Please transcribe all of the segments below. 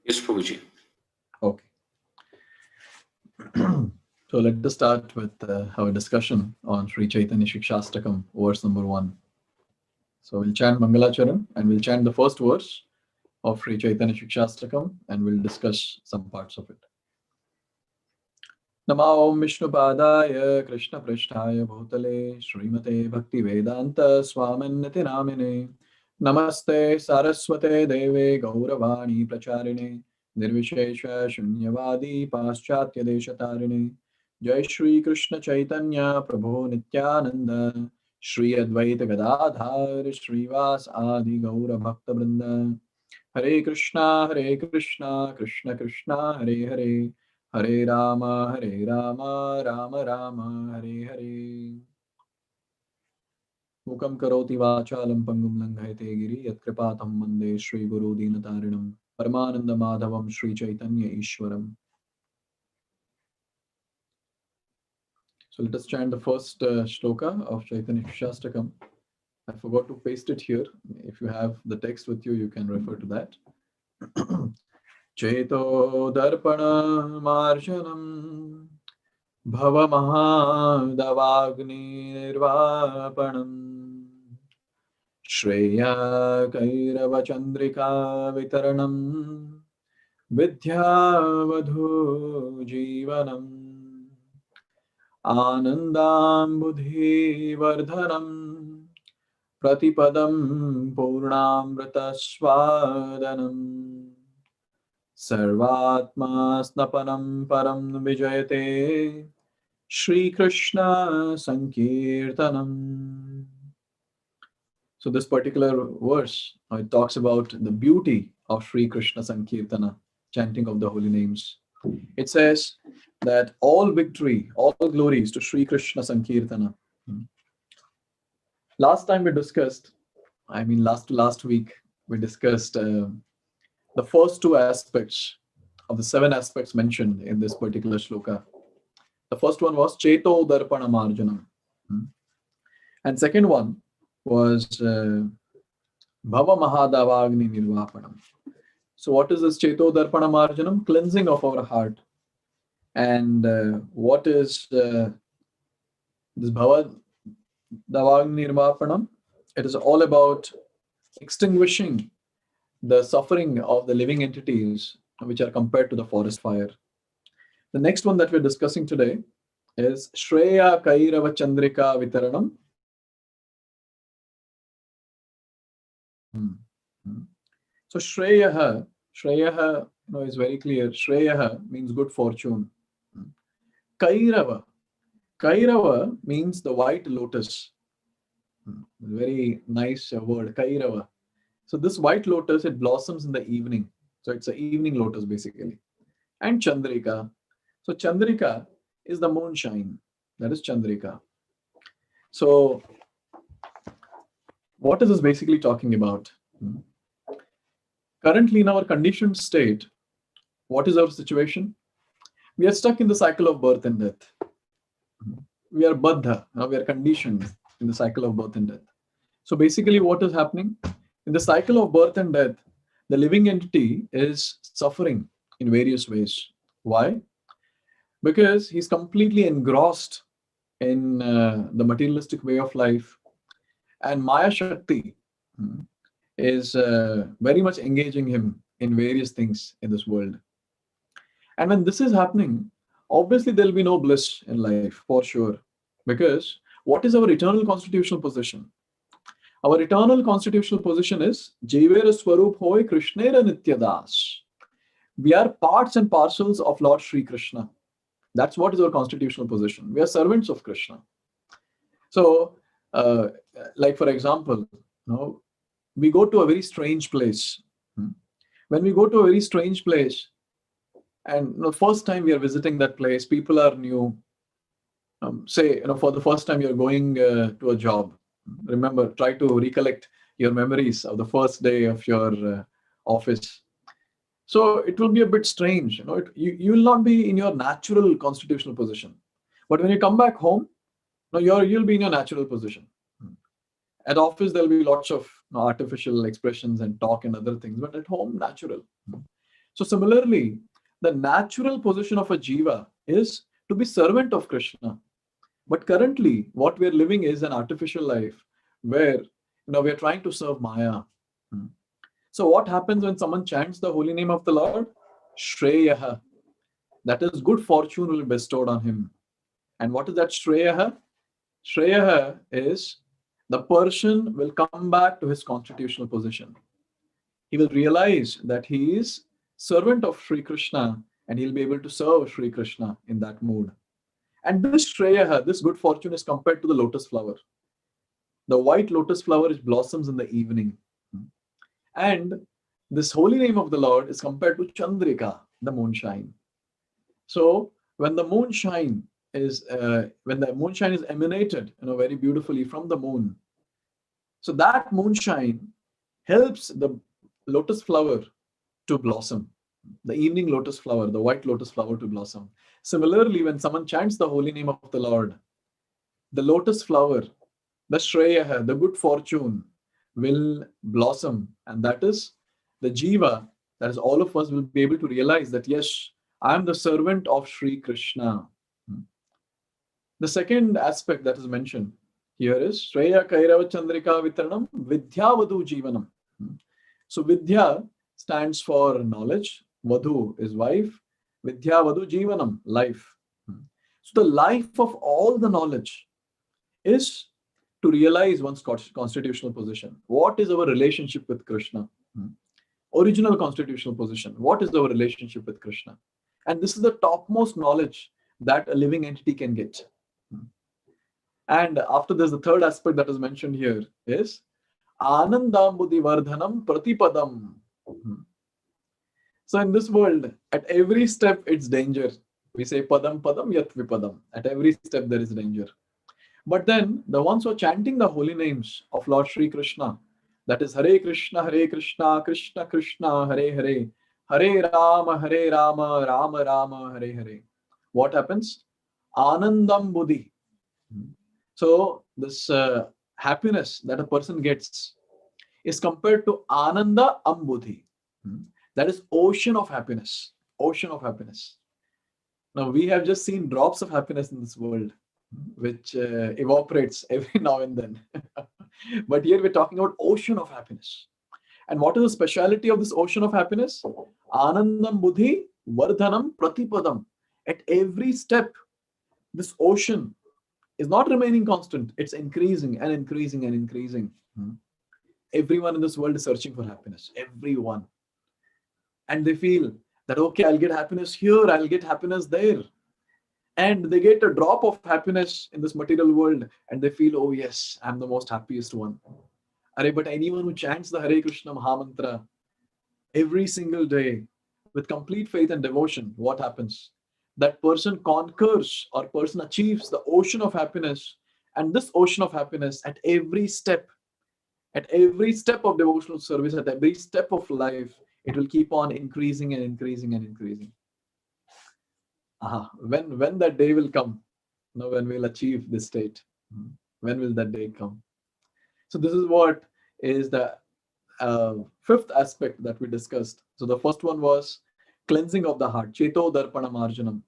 Yes, Prabhuji. Okay. So let us start with our discussion on Sri Chaitanya Shikshastakam, verse number 1. So we'll chant Mangalacharan and we'll chant the first verse of Sri Chaitanya Shikshastakam and we'll discuss some parts of it. Namo Om Vishnupadaya Krishna Prishtaya Bhutale Srimate Bhakti Vedanta Swaminiti Namine Namaste Saraswate Deve Gauravani Pracharine Nirvishesha Shunyavadi Paschatya Deshatarine Jai Shri Krishna Chaitanya Prabhu Nityananda Shri Advaita Gadadhar Srivas Adi Gaura Bhakta Vrinda Hare Krishna Krishna Krishna Hare Hare Hare Rama, Rama Rama, Hare Hare. Mukam karoti vachalam pangum langhayate giri yat kripatam mande Shri Guru Dinatarinam Paramananda Madhavam Shri Chaitanya Ishwaram. So let us chant the first shloka of Chaitanya Shikshastakam. I forgot to paste it here. If you have the text with you, you can refer to that. Cheto darpana marshanam भवमहादवाग्निर्वापणम् Shreya कैरवचन्द्रिका वितरणम् विद्यावधूजीवनम् आनन्दाम्बुधिवर्धनम् प्रतिपदं पूर्णामृतस्वादनम् सर्वात्मा स्नपनं परं विजयते Shri Krishna Sankirtanam. So this particular verse, it talks about the beauty of Shri Krishna Sankirtana, chanting of the holy names. It says that all victory, all glory is to Shri Krishna Sankirtana. Last time we discussed, last week, we discussed the first two aspects of the 7 aspects mentioned in this particular shloka. The first one was Cheto Darpana Marjanam. And second one was Bhava Mahadavagni Nirvapanam. So what is this Cheto Darpana Marjanam? Cleansing of our heart. And what is this Bhava Davagni Nirvapanam? It is all about extinguishing the suffering of the living entities which are compared to the forest fire. The next one that we're discussing today is Shreya Kairava Chandrika Vitaranam. So Shreyaha is very clear. Shreyaha means good fortune. Kairava means the white lotus. Very nice word, Kairava. So this white lotus, it blossoms in the evening. So it's an evening lotus basically. And Chandrika. So Chandrika is the moonshine. That is Chandrika. So what is this basically talking about? Currently in our conditioned state, what is our situation? We are stuck in the cycle of birth and death. We are baddha. We are conditioned in the cycle of birth and death. So basically what is happening? In the cycle of birth and death, the living entity is suffering in various ways. Why? Because he's completely engrossed in the materialistic way of life. And Maya Shakti is very much engaging him in various things in this world. And when this is happening, obviously there'll be no bliss in life for sure. Because what is our eternal constitutional position? Our eternal constitutional position is Jivera Swarup Hoy Krishnera Nityadas. We are parts and parcels of Lord Sri Krishna. That's what is our constitutional position. We are servants of Krishna. So, like for example, we go to a very strange place. When we go to a very strange place, and first time we are visiting that place, people are new. Say, for the first time you're going to a job. Remember, try to recollect your memories of the first day of your office. So it will be a bit strange. You will not be in your natural constitutional position. But when you come back home, you'll be in your natural position. At office, there'll be lots of artificial expressions and talk and other things, but at home, natural. So similarly, the natural position of a jiva is to be servant of Krishna. But currently, what we are living is an artificial life where we are trying to serve Maya. Hmm. So what happens when someone chants the holy name of the Lord? Shreyaha. That is, good fortune will be bestowed on him. And what is that Shreyaha? Shreyaha is the person will come back to his constitutional position. He will realize that he is servant of Sri Krishna and he'll be able to serve Sri Krishna in that mood. And this Shreyaha, this good fortune is compared to the lotus flower. The white lotus flower which blossoms in the evening. And this holy name of the Lord is compared to Chandrika, the moonshine. So when the moonshine is emanated, very beautifully from the moon, so that moonshine helps the lotus flower to blossom, the evening lotus flower, the white lotus flower to blossom. Similarly, when someone chants the holy name of the Lord, the lotus flower, the Shreya, the good fortune will blossom. And that is the Jiva, that is all of us will be able to realize that, yes, I am the servant of Sri Krishna. The second aspect that is mentioned here is Shreya Kairava Chandrika Vitranam Vidya Vadhu Jivanam. So Vidya stands for knowledge, Vadhu is wife, Vidya Vadhu Jivanam, life. So the life of all the knowledge is to realize one's constitutional position. What is our relationship with Krishna? Original constitutional position. What is our relationship with Krishna? And this is the topmost knowledge that a living entity can get. And after this, the third aspect that is mentioned here is Anandambudhi Vardhanam Pratipadam. So in this world, at every step, it's danger. We say Padam Padam Yat Vipadam. At every step, there is danger. But then the ones who are chanting the holy names of Lord Sri Krishna, that is Hare Krishna, Krishna Krishna, Hare Hare, Hare Rama, Rama Rama, Hare Hare. What happens? Anandam Buddhi. So this happiness that a person gets is compared to Ananda Ambudhi. That is ocean of happiness. Ocean of happiness. Now we have just seen drops of happiness in this world, which evaporates every now and then. But here we're talking about ocean of happiness. And what is the speciality of this ocean of happiness? Anandam Buddhi Vardhanam Pratipadam. At every step, this ocean is not remaining constant. It's increasing and increasing and increasing. Everyone in this world is searching for happiness. Everyone. And they feel that, okay, I'll get happiness here, I'll get happiness there. And they get a drop of happiness in this material world and they feel, oh yes, I'm the most happiest one. But anyone who chants the Hare Krishna Mahamantra every single day with complete faith and devotion, what happens? That person conquers or person achieves the ocean of happiness. And this ocean of happiness at every step of devotional service, at every step of life, it will keep on increasing and increasing and increasing. When that day will come, when we'll achieve this state, when will that day come? So this is what is the fifth aspect that we discussed. So the first one was cleansing of the heart, Cheto Darpana Marjanam.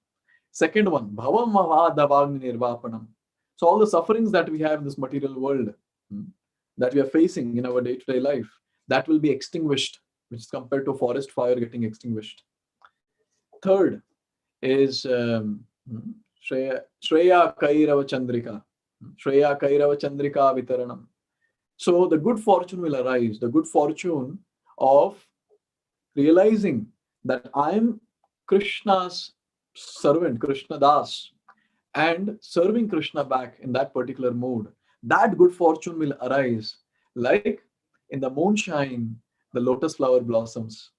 Second one, Bhavam Mahadavagni Nirvapanam. So all the sufferings that we have in this material world, that we are facing in our day-to-day life, that will be extinguished, which is compared to forest fire getting extinguished. Third is Shreya Kairava Chandrika. Shreya Kairava Chandrika Vitaranam. So the good fortune will arise, the good fortune of realizing that I am Krishna's servant, Krishna Das, and serving Krishna back in that particular mode. That good fortune will arise like in the moonshine, the lotus flower blossoms.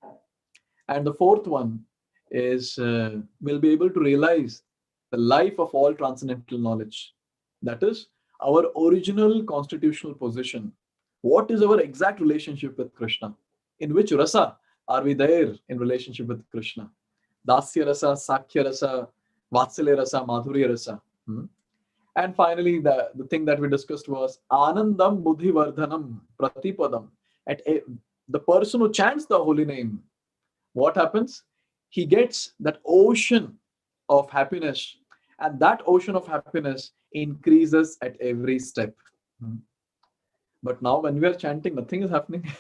And the fourth one is we'll be able to realize the life of all transcendental knowledge. That is our original constitutional position. What is our exact relationship with Krishna? In which rasa are we there in relationship with Krishna? Dasya rasa, Sakhya rasa, Vatsalya rasa, Madhurya rasa. And finally, the thing that we discussed was Anandam Buddhi Vardhanam Pratipadam. The person who chants the holy name, what happens? He gets that ocean of happiness, and that ocean of happiness increases at every step. Hmm. But now, when we are chanting, nothing is happening.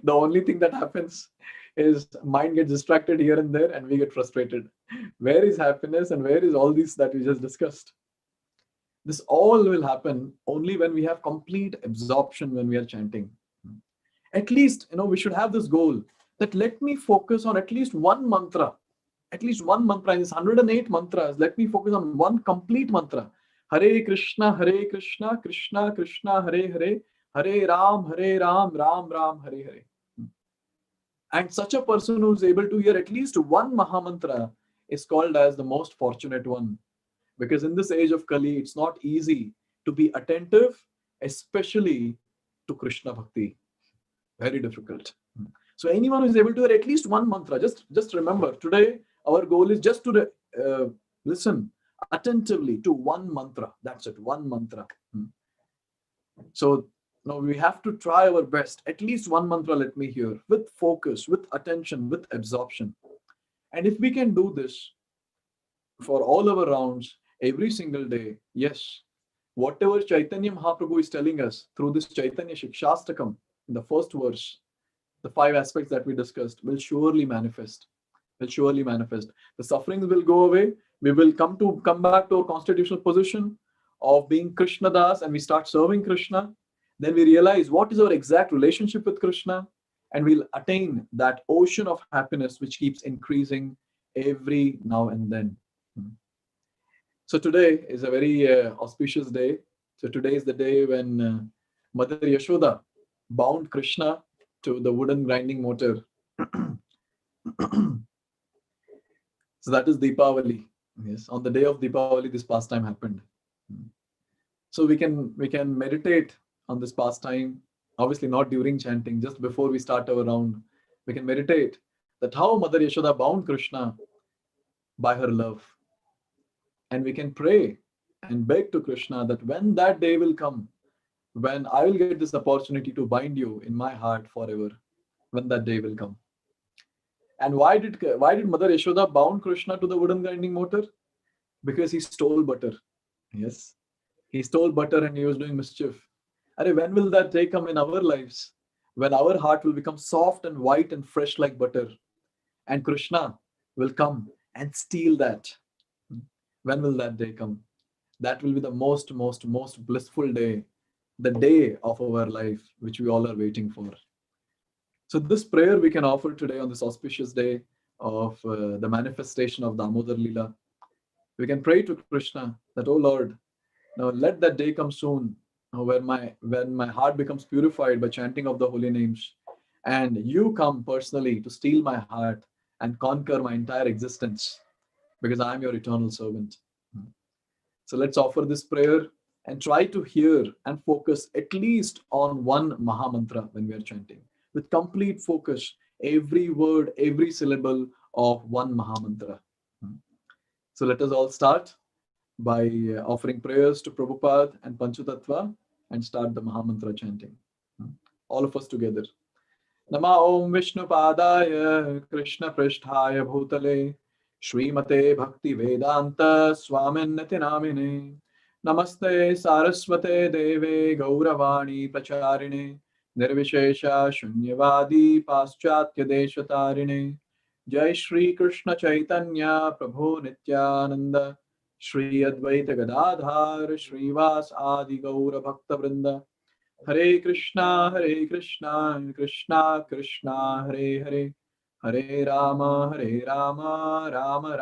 The only thing that happens is mind gets distracted here and there, and we get frustrated. Where is happiness, and where is all this that we just discussed? This all will happen only when we have complete absorption when we are chanting. At least, we should have this goal that let me focus on at least one mantra. At least one mantra in this 108 mantras. Let me focus on one complete mantra. Hare Krishna, Krishna Krishna, Hare Hare, Hare Ram, Ram Ram, Hare Hare. And such a person who is able to hear at least one Mahamantra is called as the most fortunate one. Because in this age of Kali, it's not easy to be attentive, especially to Krishna Bhakti. Very difficult. So anyone who is able to hear at least one mantra, just remember, today our goal is just to listen attentively to one mantra. That's it, one mantra. So now we have to try our best. At least one mantra let me hear, with focus, with attention, with absorption. And if we can do this for all our rounds, every single day, yes, whatever Chaitanya Mahaprabhu is telling us through this Chaitanya Shikshastakam, in the first verse, the 5 aspects that we discussed will surely manifest. Will surely manifest. The sufferings will go away. We will come back to our constitutional position of being Krishna Das, and we start serving Krishna. Then we realize what is our exact relationship with Krishna, and we'll attain that ocean of happiness which keeps increasing every now and then. So today is a very auspicious day. So today is the day when Mother Yashoda bound Krishna to the wooden grinding mortar. So that is Deepavali. Yes, on the day of Deepavali, this pastime happened. So we can meditate on this pastime. Obviously, not during chanting, just before we start our round. We can meditate that how Mother Yashoda bound Krishna by her love. And we can pray and beg to Krishna that when that day will come, when I will get this opportunity to bind you in my heart forever, when that day will come. And why did Mother Yashoda bound Krishna to the wooden grinding mortar? Because he stole butter. Yes, he stole butter and he was doing mischief. When will that day come in our lives? When our heart will become soft and white and fresh like butter, and Krishna will come and steal that. When will that day come? That will be the most blissful day, the day of our life, which we all are waiting for. So this prayer we can offer today on this auspicious day of the manifestation of Damodar Leela. We can pray to Krishna that, oh Lord, now let that day come soon, when my heart becomes purified by chanting of the holy names, and you come personally to steal my heart and conquer my entire existence, because I am your eternal servant. So let's offer this prayer and try to hear and focus at least on one Mahamantra when we are chanting, with complete focus, every word, every syllable of one Mahamantra. So let us all start by offering prayers to Prabhupada and Panchatattva and start the Mahamantra chanting. All of us together. Nama Om Vishnu Padaya Krishna Prishthaya Bhutale Srimate Bhakti Vedanta Swaminati Namine Namaste Saraswate Deve Gauravani Pracharine Nirvishesha Shunyavadi Paschatya Deshatarine Jai Shri Krishna Chaitanya Prabhu Nityananda Shri Advaita Gadadhar Srivas Adi Gaura Bhakta Vrinda Hare Krishna Krishna Krishna Hare Hare Hare Rama Rama Rama